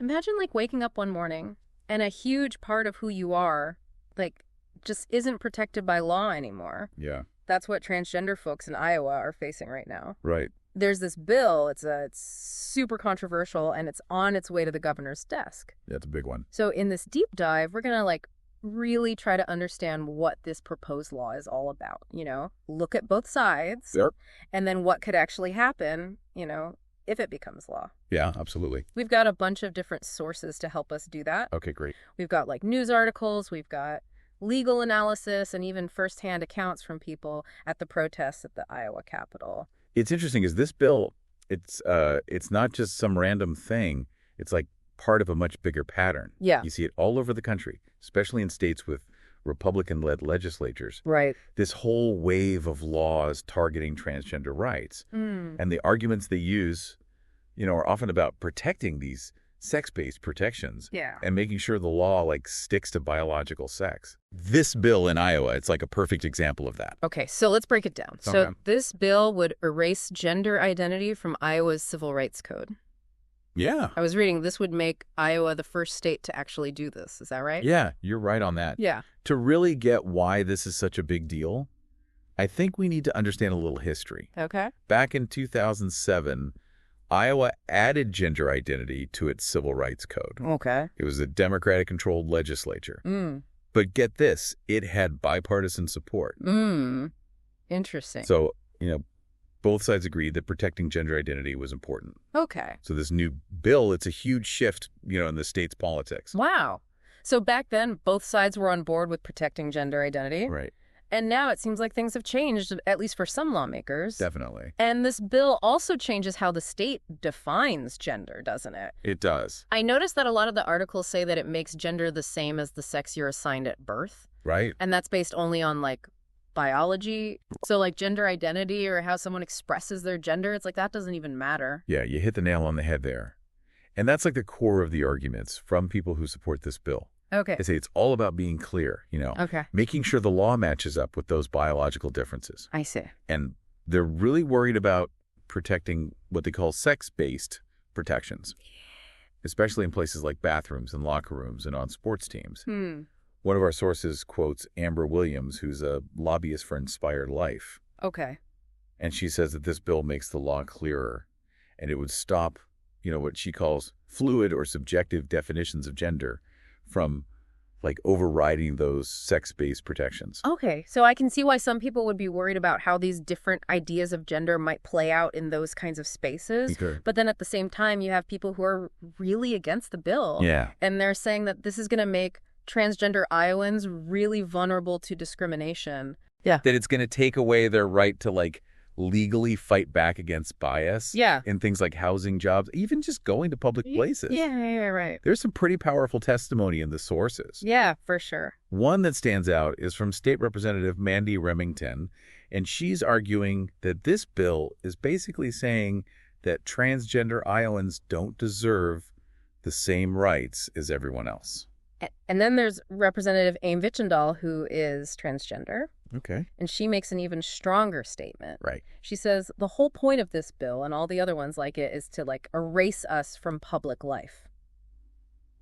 Imagine like waking up one morning and a huge part of who you are, like, just isn't protected by law anymore. Yeah. That's what transgender folks in Iowa are facing right now. Right. There's this bill, it's super controversial, and it's on its way to the governor's desk. That's a big one. So in this deep dive, we're going to like really try to understand what this proposed law is all about, look at both sides, Yep. and then what could actually happen, if it becomes law. Yeah, absolutely. We've got a bunch of different sources to help us do that. Okay, great. We've got like news articles, we've got legal analysis, and even firsthand accounts from people at the protests at the Iowa Capitol. It's interesting is this bill, it's not just some random thing. It's like part of a much bigger pattern. Yeah. You see it all over the country, especially in states with Republican-led legislatures. Right. This whole wave of laws targeting transgender rights. And the arguments they use, are often about protecting these sex-based protections. Yeah. And making sure the law like sticks to biological sex. This bill in Iowa, it's like a perfect example of that. Okay, so let's break it down. Okay. So this bill would erase gender identity from Iowa's civil rights code. Yeah. I was reading this would make Iowa the first state to actually do this. Is that right? Yeah, you're right on that. Yeah. To really get why this is such a big deal, I think we need to understand a little history. Okay. Back in 2007, Iowa added gender identity to its civil rights code. Okay. It was a Democratic-controlled legislature. But get this, it had bipartisan support. Interesting. So, both sides agreed that protecting gender identity was important. Okay. So this new bill, it's a huge shift, in the state's politics. Wow. So back then, both sides were on board with protecting gender identity. Right. And now it seems like things have changed, at least for some lawmakers. Definitely. And this bill also changes how the state defines gender, doesn't it? It does. I noticed that a lot of the articles say that it makes gender the same as the sex you're assigned at birth. Right. And that's based only on, like, biology. So, like, gender identity or how someone expresses their gender, it's like that doesn't even matter. Yeah, you hit the nail on the head there. And that's like the core of the arguments from people who support this bill. Okay. They say it's all about being clear, Okay. making sure the law matches up with those biological differences. I see. And they're really worried about protecting what they call sex-based protections, especially in places like bathrooms and locker rooms and on sports teams. One of our sources quotes Amber Williams, who's a lobbyist for Inspired Life. Okay. And she says that this bill makes the law clearer and it would stop, what she calls fluid or subjective definitions of gender from like overriding those sex-based protections. Okay. So I can see why some people would be worried about how these different ideas of gender might play out in those kinds of spaces. Okay. But then at the same time, you have people who are really against the bill. Yeah. And they're saying that this is going to make transgender Iowans really vulnerable to discrimination. Yeah. That it's going to take away their right to like legally fight back against bias. Yeah. In things like housing, jobs, even just going to public places. Yeah, right. There's some pretty powerful testimony in the sources. Yeah, for sure. One that stands out is from State Representative Mandy Remington, and she's arguing that this bill is basically saying that transgender Iowans don't deserve the same rights as everyone else. And then there's Representative Aim Vichendahl, who is transgender. Okay. And she makes an even stronger statement. Right. She says the whole point of this bill and all the other ones like it is to like erase us from public life.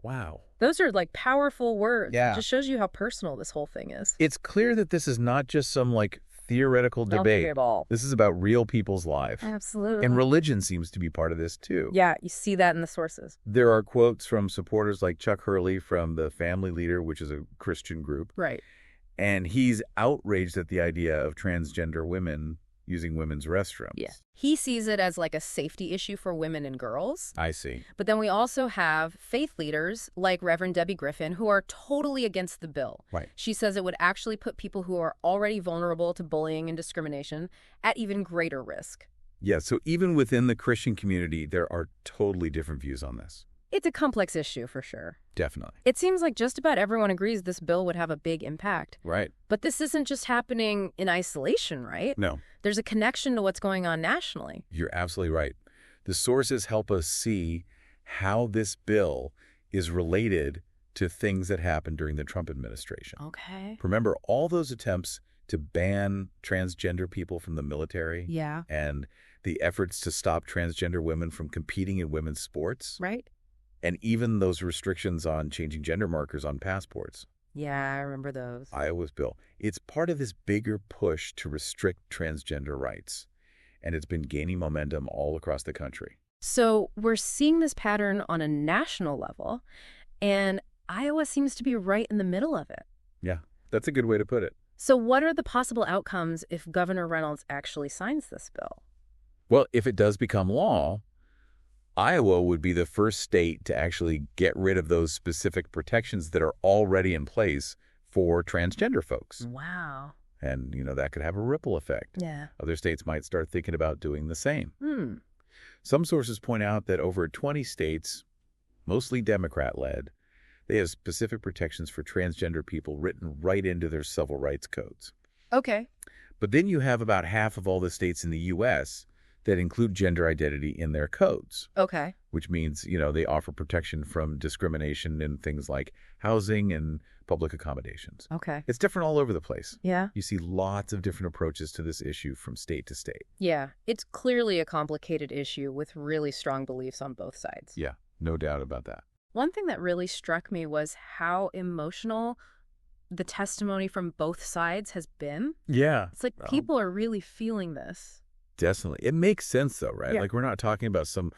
Wow. Those are like powerful words. Yeah. It just shows you how personal this whole thing is. It's clear that this is not just some like theoretical Don't debate. forget at all. This is about real people's lives. Absolutely. And religion seems to be part of this too. Yeah, you see that in the sources. There are quotes from supporters like Chuck Hurley from the Family Leader, which is a Christian group. Right. And he's outraged at the idea of transgender women using women's restrooms. Yeah. He sees it as like a safety issue for women and girls. I see. But then we also have faith leaders like Reverend Debbie Griffin who are totally against the bill. Right. She says it would actually put people who are already vulnerable to bullying and discrimination at even greater risk. Yeah, so even within the Christian community, there are totally different views on this. It's a complex issue for sure. Definitely. It seems like just about everyone agrees this bill would have a big impact. Right. But this isn't just happening in isolation, right? No. There's a connection to what's going on nationally. You're absolutely right. The sources help us see how this bill is related to things that happened during the Trump administration. Okay. Remember all those attempts to ban transgender people from the military? Yeah. And the efforts to stop transgender women from competing in women's sports? Right. And even those restrictions on changing gender markers on passports. Yeah, I remember those. Iowa's bill. It's part of this bigger push to restrict transgender rights. And it's been gaining momentum all across the country. So we're seeing this pattern on a national level, and Iowa seems to be right in the middle of it. Yeah, that's a good way to put it. So what are the possible outcomes if Governor Reynolds actually signs this bill? Well, if it does become law, Iowa would be the first state to actually get rid of those specific protections that are already in place for transgender folks. Wow. And, that could have a ripple effect. Yeah. Other states might start thinking about doing the same. Some sources point out that over 20 states, mostly Democrat-led, they have specific protections for transgender people written right into their civil rights codes. Okay. But then you have about half of all the states in the U.S. that include gender identity in their codes. Okay. Which means, they offer protection from discrimination in things like housing and public accommodations. Okay. It's different all over the place. Yeah. You see lots of different approaches to this issue from state to state. Yeah. It's clearly a complicated issue with really strong beliefs on both sides. Yeah, no doubt about that. One thing that really struck me was how emotional the testimony from both sides has been. Yeah. It's like people are really feeling this. Definitely. It makes sense, though, right? Yeah. Like, we're not talking about some,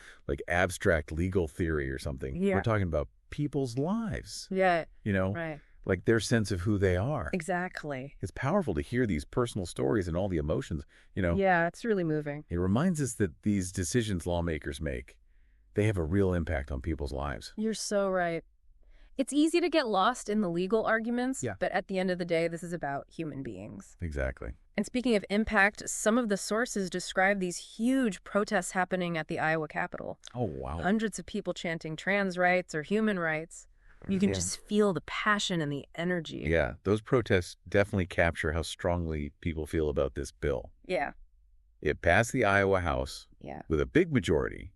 abstract legal theory or something. Yeah. We're talking about people's lives. Yeah. Right. Like their sense of who they are. Exactly. It's powerful to hear these personal stories and all the emotions, Yeah, it's really moving. It reminds us that these decisions lawmakers make, they have a real impact on people's lives. You're so right. It's easy to get lost in the legal arguments, Yeah. but at the end of the day, this is about human beings. Exactly. And speaking of impact, some of the sources describe these huge protests happening at the Iowa Capitol. Oh, wow. Hundreds of people chanting trans rights or human rights. You can just feel the passion and the energy. Yeah, those protests definitely capture how strongly people feel about this bill. Yeah. It passed the Iowa House Yeah. with a big majority,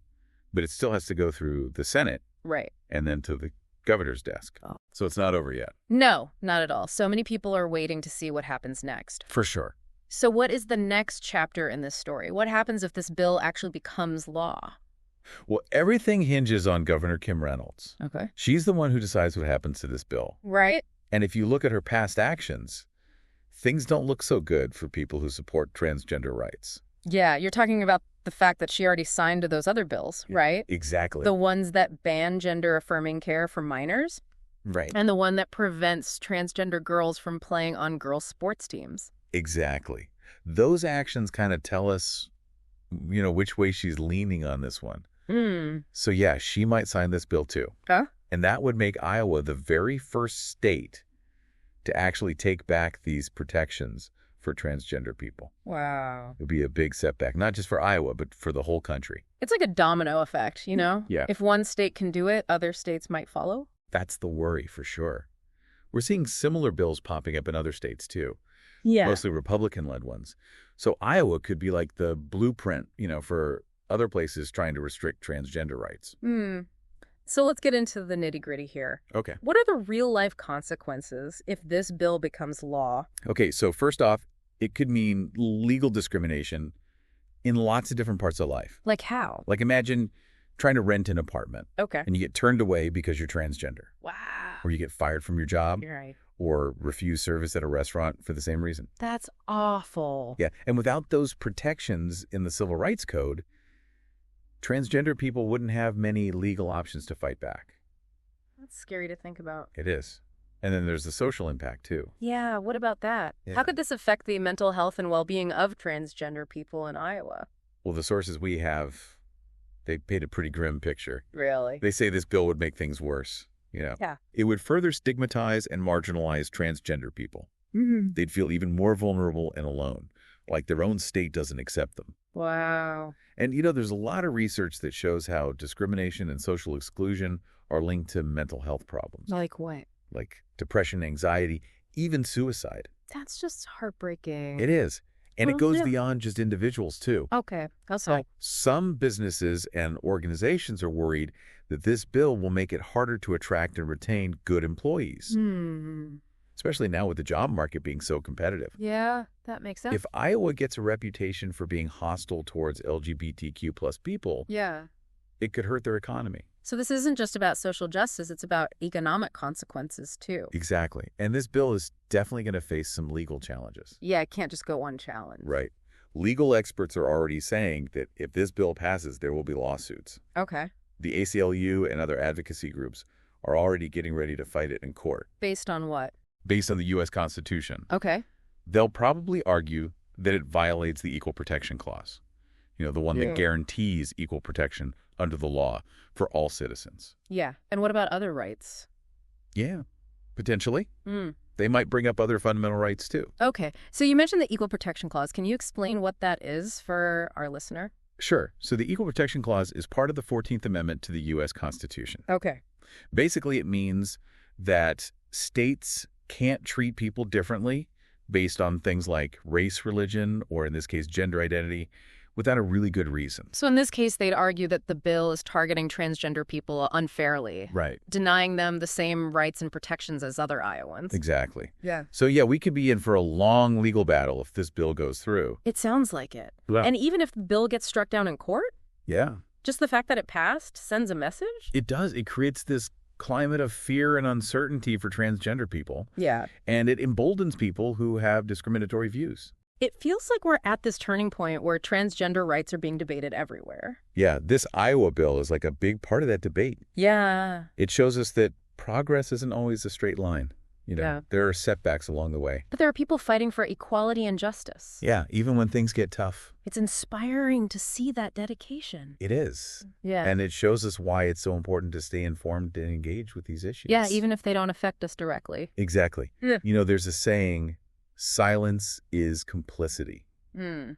but it still has to go through the Senate Right. and then to the governor's desk. Oh. So it's not over yet. No, not at all. So many people are waiting to see what happens next. For sure. So what is the next chapter in this story? What happens if this bill actually becomes law? Well, everything hinges on Governor Kim Reynolds. Okay. She's the one who decides what happens to this bill. Right. And if you look at her past actions, things don't look so good for people who support transgender rights. Yeah, you're talking about the fact that she already signed to those other bills, right? Exactly. The ones that ban gender-affirming care for minors Right. and the one that prevents transgender girls from playing on girls' sports teams. Exactly. Those actions kind of tell us, which way she's leaning on this one. So, yeah, she might sign this bill, too. Huh? And that would make Iowa the very first state to actually take back these protections for transgender people. Wow. It would be a big setback, not just for Iowa, but for the whole country. It's like a domino effect, Yeah. If one state can do it, other states might follow. That's the worry, for sure. We're seeing similar bills popping up in other states, too. Yeah. Mostly Republican-led ones. So Iowa could be like the blueprint, for other places trying to restrict transgender rights. So let's get into the nitty-gritty here. Okay. What are the real-life consequences if this bill becomes law? Okay, so first off, it could mean legal discrimination in lots of different parts of life. Like how? Like imagine trying to rent an apartment Okay. and you get turned away because you're transgender, Wow. or you get fired from your job, You're right. or refuse service at a restaurant for the same reason. That's awful. Yeah, and without those protections in the Civil Rights Code, transgender people wouldn't have many legal options to fight back. That's scary to think about. It is. And then there's the social impact, too. Yeah, what about that? Yeah. How could this affect the mental health and well-being of transgender people in Iowa? Well, the sources we have, they paint a pretty grim picture. Really? They say this bill would make things worse. Yeah. It would further stigmatize and marginalize transgender people. Mm-hmm. They'd feel even more vulnerable and alone, like their own state doesn't accept them. Wow. And, there's a lot of research that shows how discrimination and social exclusion are linked to mental health problems, Like what? like depression, anxiety, even suicide. That's just heartbreaking. It is. And it Well, goes yeah. beyond just individuals, too. Okay. That's all. Some businesses and organizations are worried that this bill will make it harder to attract and retain good employees, especially now with the job market being so competitive. Yeah, that makes sense. If Iowa gets a reputation for being hostile towards LGBTQ plus people, Yeah. it could hurt their economy. So this isn't just about social justice, it's about economic consequences, too. Exactly. And this bill is definitely going to face some legal challenges. Yeah, it can't just go unchallenged. Right. Legal experts are already saying that if this bill passes, there will be lawsuits. Okay. The ACLU and other advocacy groups are already getting ready to fight it in court. Based on what? Based on the U.S. Constitution. Okay. They'll probably argue that it violates the Equal Protection Clause. You know, the one that guarantees equal protection under the law for all citizens. Yeah. And what about other rights? Yeah, potentially. They might bring up other fundamental rights, too. Okay. So you mentioned the Equal Protection Clause. Can you explain what that is for our listener? Sure. So the Equal Protection Clause is part of the 14th Amendment to the U.S. Constitution. Okay. Basically, it means that states can't treat people differently based on things like race, religion, or in this case, gender identity, without a really good reason. So in this case, they'd argue that the bill is targeting transgender people unfairly. Right. Denying them the same rights and protections as other Iowans. Exactly. Yeah. So, yeah, we could be in for a long legal battle if this bill goes through. It sounds like it. Yeah. And even if the bill gets struck down in court? Yeah. Just the fact that it passed sends a message? It does. It creates this climate of fear and uncertainty for transgender people. Yeah. And it emboldens people who have discriminatory views. It feels like we're at this turning point where transgender rights are being debated everywhere. Yeah, this Iowa bill is like a big part of that debate. Yeah. It shows us that progress isn't always a straight line. You know, Yeah. there are setbacks along the way. But there are people fighting for equality and justice. Yeah, even when things get tough. It's inspiring to see that dedication. It is. Yeah. And it shows us why it's so important to stay informed and engage with these issues. Yeah, even if they don't affect us directly. Exactly. Yeah. You know, there's a saying, silence is complicity. Hmm.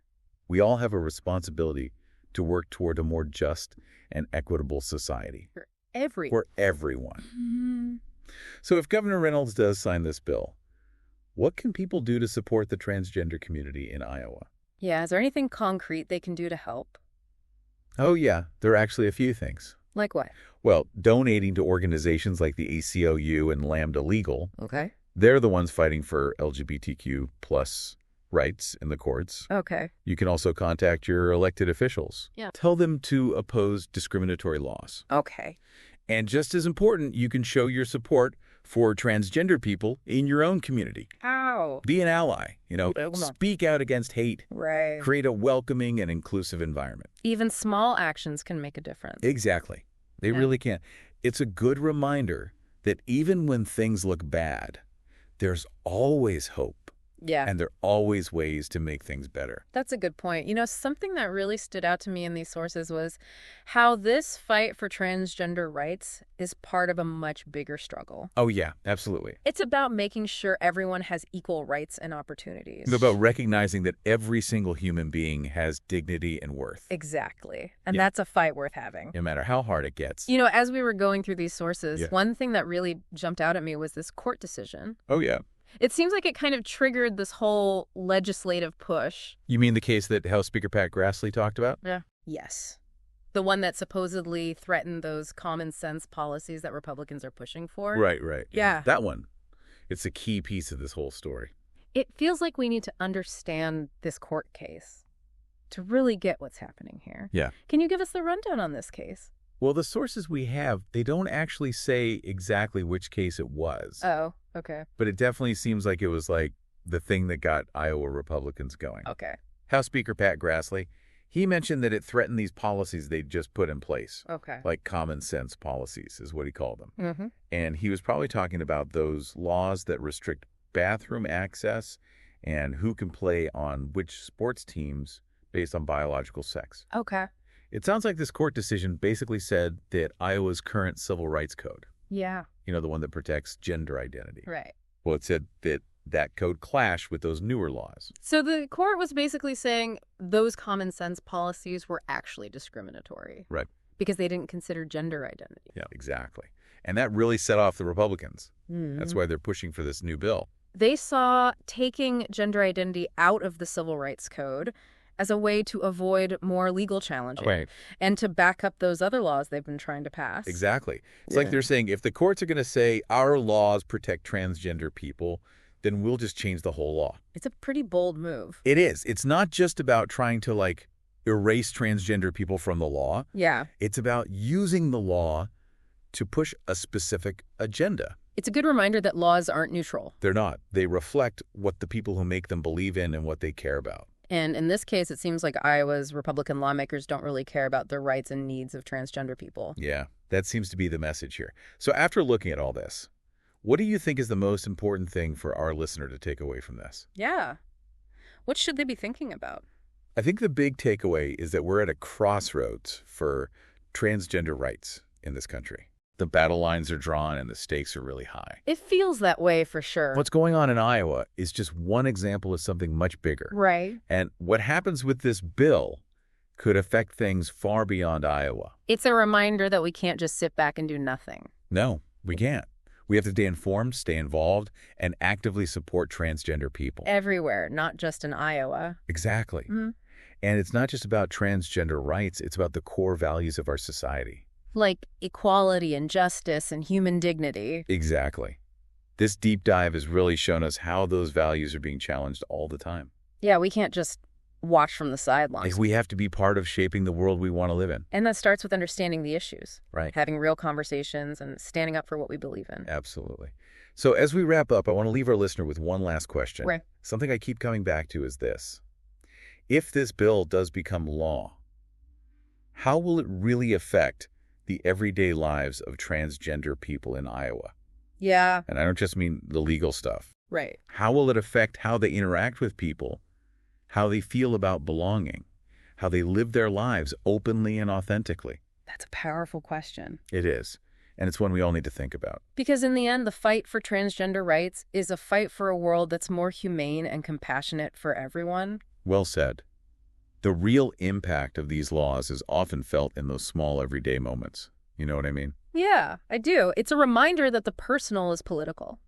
We all have a responsibility to work toward a more just and equitable society. For everyone. Mm-hmm. So if Governor Reynolds does sign this bill, what can people do to support the transgender community in Iowa? Yeah, is there anything concrete they can do to help? Oh, yeah, there are actually a few things. Like what? Well, donating to organizations like the ACLU and Lambda Legal. Okay. They're the ones fighting for LGBTQ plus rights in the courts. Okay. You can also contact your elected officials. Yeah. Tell them to oppose discriminatory laws. Okay. And just as important, you can show your support for transgender people in your own community. Ow. Be an ally, you know, speak out against hate. Right. Create a welcoming and inclusive environment. Even small actions can make a difference. Exactly. They really can. It's a good reminder that even when things look bad, there's always hope. Yeah. And there are always ways to make things better. That's a good point. You know, something that really stood out to me in these sources was how this fight for transgender rights is part of a much bigger struggle. Oh, yeah, absolutely. It's about making sure everyone has equal rights and opportunities. It's about recognizing that every single human being has dignity and worth. Exactly. And that's a fight worth having. No matter how hard it gets. You know, as we were going through these sources, one thing that really jumped out at me was this court decision. Oh, yeah. It seems like it kind of triggered this whole legislative push. You mean the case that House Speaker Pat Grassley talked about? Yeah. Yes. The one that supposedly threatened those common sense policies that Republicans are pushing for. Right. Yeah. That one. It's a key piece of this whole story. It feels like we need to understand this court case to really get what's happening here. Yeah. Can you give us the rundown on this case? Well, the sources we have, they don't actually say exactly which case it was. Oh, okay. But it definitely seems like it was like the thing that got Iowa Republicans going. Okay. House Speaker Pat Grassley, he mentioned that it threatened these policies they'd just put in place. Okay. Like common sense policies is what he called them. Mm-hmm. And he was probably talking about those laws that restrict bathroom access and who can play on which sports teams based on biological sex. Okay. It sounds like this court decision basically said that Iowa's current civil rights code, Yeah. you know, the one that protects gender identity. Right. Well, it said that that code clashed with those newer laws. So the court was basically saying those common sense policies were actually discriminatory. Right. Because they didn't consider gender identity. Yeah, exactly. And that really set off the Republicans. Mm-hmm. That's why they're pushing for this new bill. They saw taking gender identity out of the Civil Rights Code as a way to avoid more legal challenging. Right. And to back up those other laws they've been trying to pass. Exactly. It's like they're saying if the courts are going to say our laws protect transgender people, then we'll just change the whole law. It's a pretty bold move. It is. It's not just about trying to, like, erase transgender people from the law. Yeah. It's about using the law to push a specific agenda. It's a good reminder that laws aren't neutral. They're not. They reflect what the people who make them believe in and what they care about. And in this case, it seems like Iowa's Republican lawmakers don't really care about the rights and needs of transgender people. Yeah, that seems to be the message here. So after looking at all this, what do you think is the most important thing for our listener to take away from this? Yeah. What should they be thinking about? I think the big takeaway is that we're at a crossroads for transgender rights in this country. The battle lines are drawn and the stakes are really high. It feels that way for sure. What's going on in Iowa is just one example of something much bigger. Right. And what happens with this bill could affect things far beyond Iowa. It's a reminder that we can't just sit back and do nothing. No, we can't. We have to stay informed, stay involved, and actively support transgender people. Everywhere, not just in Iowa. Exactly. And it's not just about transgender rights, it's about the core values of our society. Like equality and justice and human dignity. Exactly. This deep dive has really shown us how those values are being challenged all the time. Yeah, we can't just watch from the sidelines. We have to be part of shaping the world we want to live in. And that starts with understanding the issues. Right. Having real conversations and standing up for what we believe in. Absolutely. So as we wrap up, I want to leave our listener with one last question. Right. Something I keep coming back to is this. If this bill does become law, how will it really affect the everyday lives of transgender people in Iowa? Yeah. And I don't just mean the legal stuff. Right. How will it affect how they interact with people, how they feel about belonging, how they live their lives openly and authentically? That's a powerful question. It is. And it's one we all need to think about. Because in the end, the fight for transgender rights is a fight for a world that's more humane and compassionate for everyone. Well said. The real impact of these laws is often felt in those small everyday moments. You know what I mean? Yeah, I do. It's a reminder that the personal is political.